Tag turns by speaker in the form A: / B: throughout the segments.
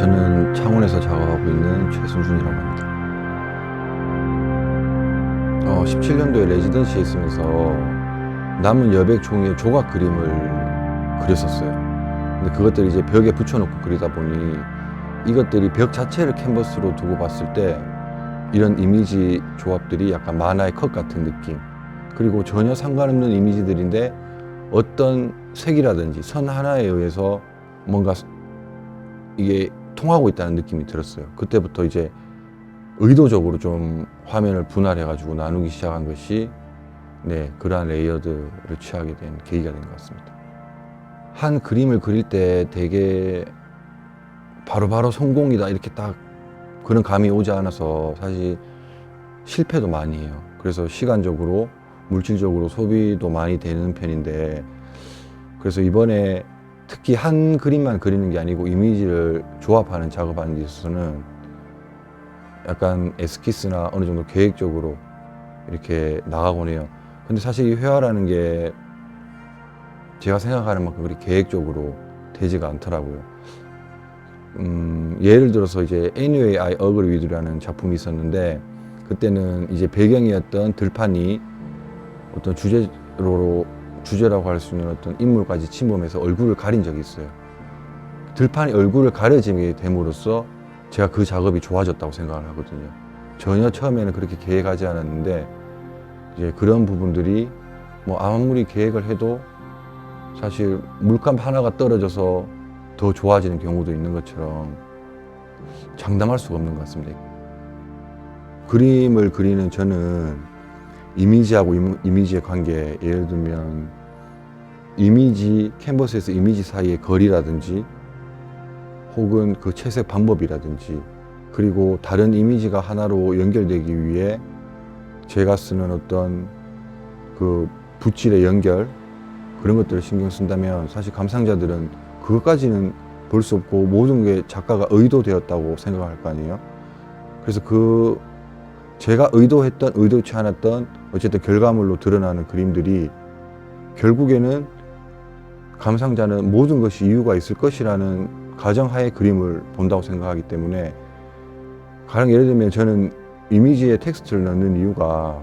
A: 저는 창원에서 작업하고 있는 최순준이라고 합니다. 17년도에 레지던시에 있으면서 남은 여백 종이의 조각 그림을 그렸었어요. 근데 그것들이 이제 벽에 붙여놓고 그리다 보니 이것들이 벽 자체를 캔버스로 두고 봤을 때 이런 이미지 조합들이 약간 만화의 컷 같은 느낌, 그리고 전혀 상관없는 이미지들인데 어떤 색이라든지 선 하나에 의해서 뭔가 이게 통하고 있다는 느낌이 들었어요. 그때부터 이제 의도적으로 좀 화면을 분할해가지고 나누기 시작한 것이 그러한 레이어드를 취하게 된 계기가 된 것 같습니다. 한 그림을 그릴 때 되게 바로바로 성공이다 이렇게 딱 그런 감이 오지 않아서 사실 실패도 많이 해요. 그래서 시간적으로 물질적으로 소비도 많이 되는 편인데, 그래서 이번에 특히 한 그림만 그리는 게 아니고 이미지를 조합하는 작업하는 데 있어서는 약간 에스키스나 어느 정도 계획적으로 이렇게 나가곤 해요. 근데 사실 이 회화라는 게 제가 생각하는 만큼 그리 계획적으로 되지가 않더라고요. 예를 들어서 이제 Anyway I Agree With라는 작품이 있었는데, 그때는 이제 배경이었던 들판이 어떤 주제라고 할 수 있는 어떤 인물까지 침범해서 얼굴을 가린 적이 있어요. 들판이 얼굴을 가려지게 됨으로써 제가 그 작업이 좋아졌다고 생각을 하거든요. 전혀 처음에는 그렇게 계획하지 않았는데 이제 그런 부분들이 뭐 아무리 계획을 해도 사실 물감 하나가 떨어져서 더 좋아지는 경우도 있는 것처럼 장담할 수가 없는 것 같습니다. 그림을 그리는 저는 이미지하고 이미지의 관계, 예를 들면 이미지, 캔버스에서 이미지 사이의 거리라든지 혹은 그 채색 방법이라든지, 그리고 다른 이미지가 하나로 연결되기 위해 제가 쓰는 어떤 그 붓질의 연결, 그런 것들을 신경 쓴다면 사실 감상자들은 그것까지는 볼 수 없고 모든 게 작가가 의도되었다고 생각할 거 아니에요. 그래서 제가 의도했던 의도치 않았던 어쨌든 결과물로 드러나는 그림들이 결국에는 감상자는 모든 것이 이유가 있을 것이라는 가정하에 그림을 본다고 생각하기 때문에, 가령 예를 들면 저는 이미지에 텍스트를 넣는 이유가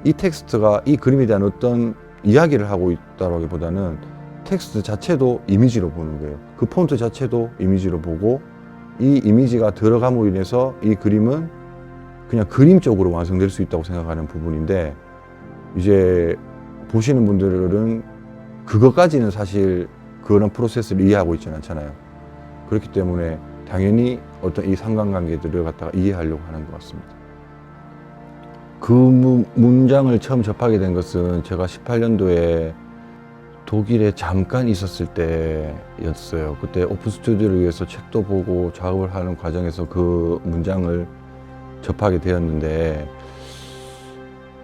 A: 이 텍스트가 이 그림에 대한 어떤 이야기를 하고 있다기보다는 텍스트 자체도 이미지로 보는 거예요. 그 폰트 자체도 이미지로 보고 이 이미지가 들어감으로 인해서 이 그림은 그냥 그림적으로 완성될 수 있다고 생각하는 부분인데, 이제 보시는 분들은 그것까지는 사실 그런 프로세스를 이해하고 있지는 않잖아요. 그렇기 때문에 당연히 어떤 이 상관관계들을 갖다가 이해하려고 하는 것 같습니다. 그 문장을 처음 접하게 된 것은 제가 18년도에 독일에 잠깐 있었을 때였어요. 그때 오픈 스튜디오를 위해서 책도 보고 작업을 하는 과정에서 그 문장을 접하게 되었는데,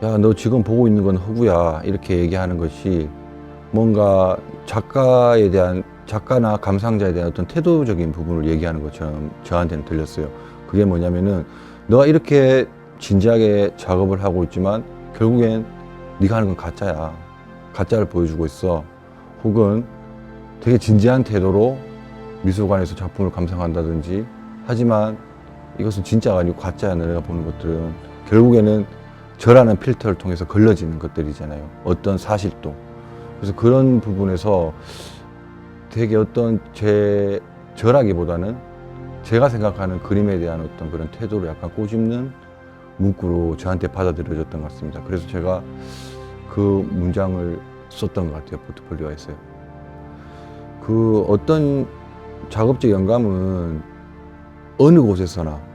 A: 야, 너 지금 보고 있는 건 허구야, 이렇게 얘기하는 것이 뭔가 작가나 감상자에 대한 어떤 태도적인 부분을 얘기하는 것처럼 저한테는 들렸어요. 그게 뭐냐면은 너가 이렇게 진지하게 작업을 하고 있지만 결국엔 네가 하는 건 가짜야. 가짜를 보여주고 있어. 혹은 되게 진지한 태도로 미술관에서 작품을 감상한다든지 하지만 이것은 진짜가 아니고 가짜야. 너네가 보는 것들은 결국에는 저라는 필터를 통해서 걸러지는 것들이잖아요. 어떤 사실도. 그래서 그런 부분에서 되게 어떤 저라기보다는 제가 생각하는 그림에 대한 어떤 그런 태도를 약간 꼬집는 문구로 저한테 받아들여졌던 것 같습니다. 그래서 제가 그 문장을 썼던 것 같아요. 포트폴리오에서요. 그 어떤 작업적 영감은 어느 곳에서나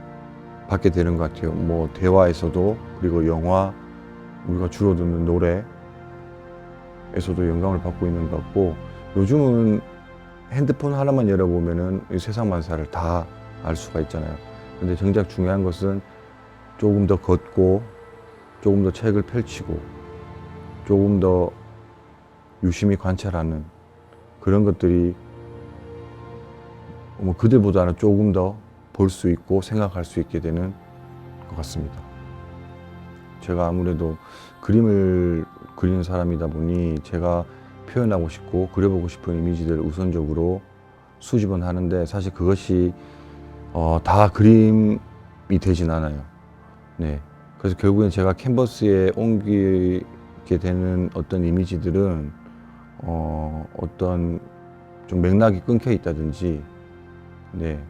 A: 받게 되는 것 같아요. 뭐 대화에서도, 그리고 영화, 우리가 주로 듣는 노래에서도 영감을 받고 있는 것 같고, 요즘은 핸드폰 하나만 열어보면은 이 세상 만사를 다 알 수가 있잖아요. 근데 정작 중요한 것은 조금 더 걷고, 조금 더 책을 펼치고, 조금 더 유심히 관찰하는 그런 것들이 뭐 그들보다는 조금 더 볼 수 있고 생각할 수 있게 되는 것 같습니다. 제가 아무래도 그림을 그리는 사람이다 보니 제가 표현하고 싶고 그려보고 싶은 이미지들을 우선적으로 수집은 하는데, 사실 그것이 다 그림이 되진 않아요. 네. 그래서 결국엔 제가 캔버스에 옮기게 되는 어떤 이미지들은 어떤 좀 맥락이 끊겨 있다든지, 네,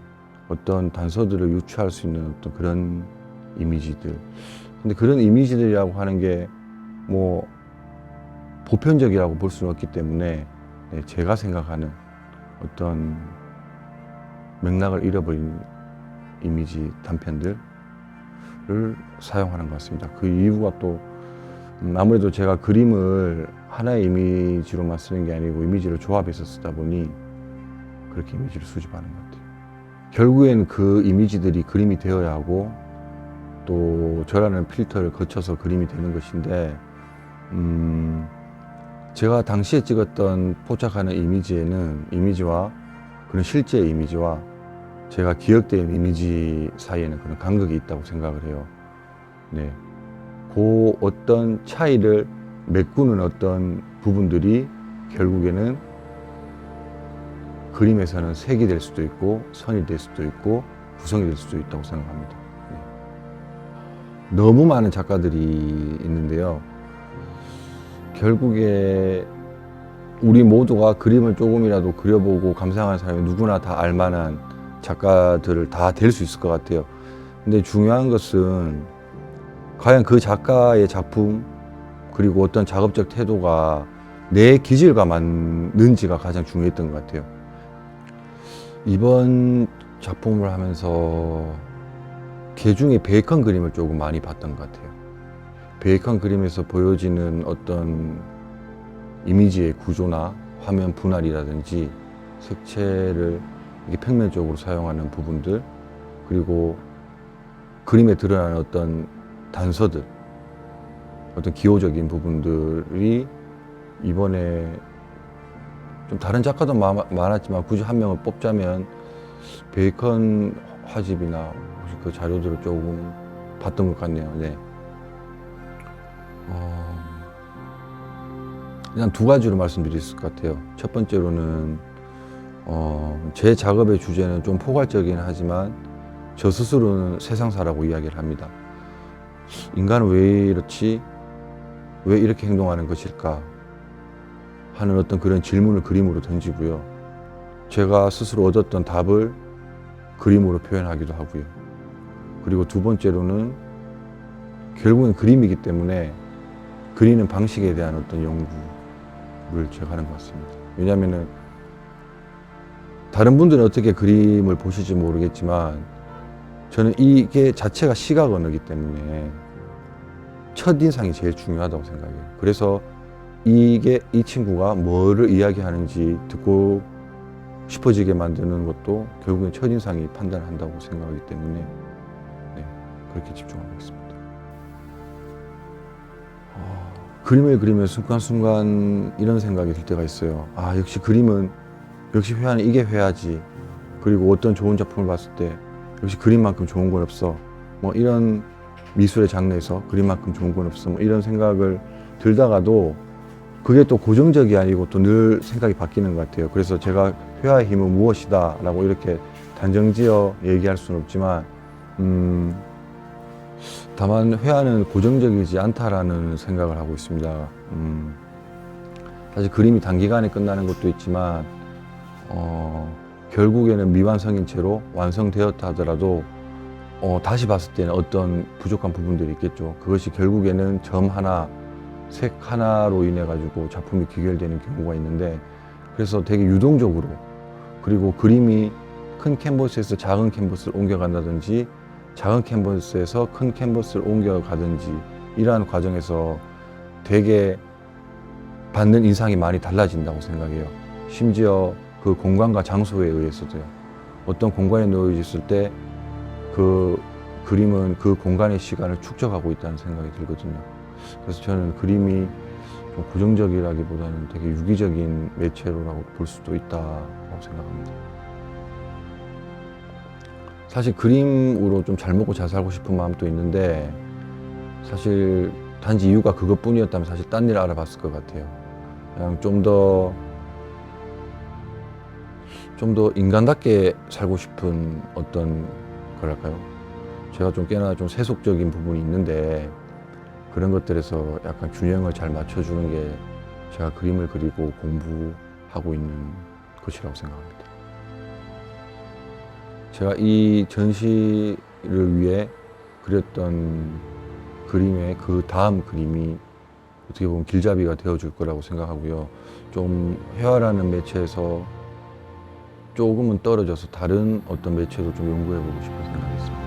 A: 어떤 단서들을 유추할 수 있는 어떤 그런 이미지들. 근데 그런 이미지들이라고 하는 게 뭐 보편적이라고 볼 수는 없기 때문에, 네, 제가 생각하는 어떤 맥락을 잃어버린 이미지 단편들을 사용하는 것 같습니다. 그 이유가 또 아무래도 제가 그림을 하나의 이미지로만 쓰는 게 아니고 이미지를 조합해서 쓰다 보니 그렇게 이미지를 수집하는 것 같아요. 결국엔 그 이미지들이 그림이 되어야 하고 또 저라는 필터를 거쳐서 그림이 되는 것인데, 제가 당시에 찍었던 포착하는 이미지와 그런 실제 이미지와 제가 기억되는 이미지 사이에는 그런 간극이 있다고 생각을 해요. 네. 그 어떤 차이를 메꾸는 어떤 부분들이 결국에는 그림에서는 색이 될 수도 있고 선이 될 수도 있고 구성이 될 수도 있다고 생각합니다. 네. 너무 많은 작가들이 있는데요. 결국에 우리 모두가 그림을 조금이라도 그려보고 감상하는 사람이 누구나 다 알만한 작가들을 다 될 수 있을 것 같아요. 근데 중요한 것은 과연 그 작가의 작품 그리고 어떤 작업적 태도가 내 기질과 맞는지가 가장 중요했던 것 같아요. 이번 작품을 하면서 개 중에 베이컨 그림을 조금 많이 봤던 것 같아요. 베이컨 그림에서 보여지는 어떤 이미지의 구조나 화면 분할이라든지 색채를 이게 평면적으로 사용하는 부분들, 그리고 그림에 드러나는 어떤 단서들, 어떤 기호적인 부분들이 이번에 좀 다른 작가도 많았지만 굳이 한 명을 뽑자면 베이컨 화집이나 혹시 그 자료들을 조금 봤던 것 같네요. 네. 그냥 두 가지로 말씀드릴 것 같아요. 첫 번째로는 제 작업의 주제는 좀 포괄적이긴 하지만 저 스스로는 세상사라고 이야기를 합니다. 인간은 왜 이렇지? 왜 이렇게 행동하는 것일까? 하는 어떤 그런 질문을 그림으로 던지고요. 제가 스스로 얻었던 답을 그림으로 표현하기도 하고요. 그리고 두 번째로는 결국은 그림이기 때문에 그리는 방식에 대한 어떤 연구를 제가 하는 것 같습니다. 왜냐하면은 다른 분들은 어떻게 그림을 보실지 모르겠지만 저는 이게 자체가 시각 언어이기 때문에 첫인상이 제일 중요하다고 생각해요. 그래서 이 친구가 뭐를 이야기하는지 듣고 싶어지게 만드는 것도 결국엔 첫인상이 판단한다고 생각하기 때문에, 네, 그렇게 집중하고 있습니다. 그림을 그리면 순간순간 이런 생각이 들 때가 있어요. 역시 그림은, 역시 회화는 이게 회화지. 그리고 어떤 좋은 작품을 봤을 때 역시 그림만큼 좋은 건 없어. 뭐 이런 미술의 장르에서 그림만큼 좋은 건 없어. 뭐 이런 생각을 들다가도 그게 또 고정적이 아니고 또 늘 생각이 바뀌는 것 같아요. 그래서 제가 회화의 힘은 무엇이다 라고 이렇게 단정지어 얘기할 수는 없지만 다만 회화는 고정적이지 않다라는 생각을 하고 있습니다. 사실 그림이 단기간에 끝나는 것도 있지만 결국에는 미완성인 채로 완성되었다 하더라도 다시 봤을 때는 어떤 부족한 부분들이 있겠죠. 그것이 결국에는 점 하나, 색 하나로 인해 가지고 작품이 귀결되는 경우가 있는데, 그래서 되게 유동적으로, 그리고 그림이 큰 캔버스에서 작은 캔버스를 옮겨간다든지 작은 캔버스에서 큰 캔버스를 옮겨가든지 이러한 과정에서 되게 받는 인상이 많이 달라진다고 생각해요. 심지어 그 공간과 장소에 의해서도요. 어떤 공간에 놓여있을 때 그 그림은 그 공간의 시간을 축적하고 있다는 생각이 들거든요. 그래서 저는 그림이 좀 고정적이라기보다는 되게 유기적인 매체로라고 볼 수도 있다고 생각합니다. 사실 그림으로 좀 잘 먹고 잘 살고 싶은 마음도 있는데, 사실 단지 이유가 그것뿐이었다면 사실 딴 일 알아봤을 것 같아요. 그냥 좀 더 좀 더 인간답게 살고 싶은 어떤 거랄까요? 제가 좀 꽤나 좀 세속적인 부분이 있는데 그런 것들에서 약간 균형을 잘 맞춰주는 게 제가 그림을 그리고 공부하고 있는 것이라고 생각합니다. 제가 이 전시를 위해 그렸던 그림의 그 다음 그림이 어떻게 보면 길잡이가 되어줄 거라고 생각하고요. 좀 회화라는 매체에서 조금은 떨어져서 다른 어떤 매체도 좀 연구해보고 싶은 생각이 있습니다.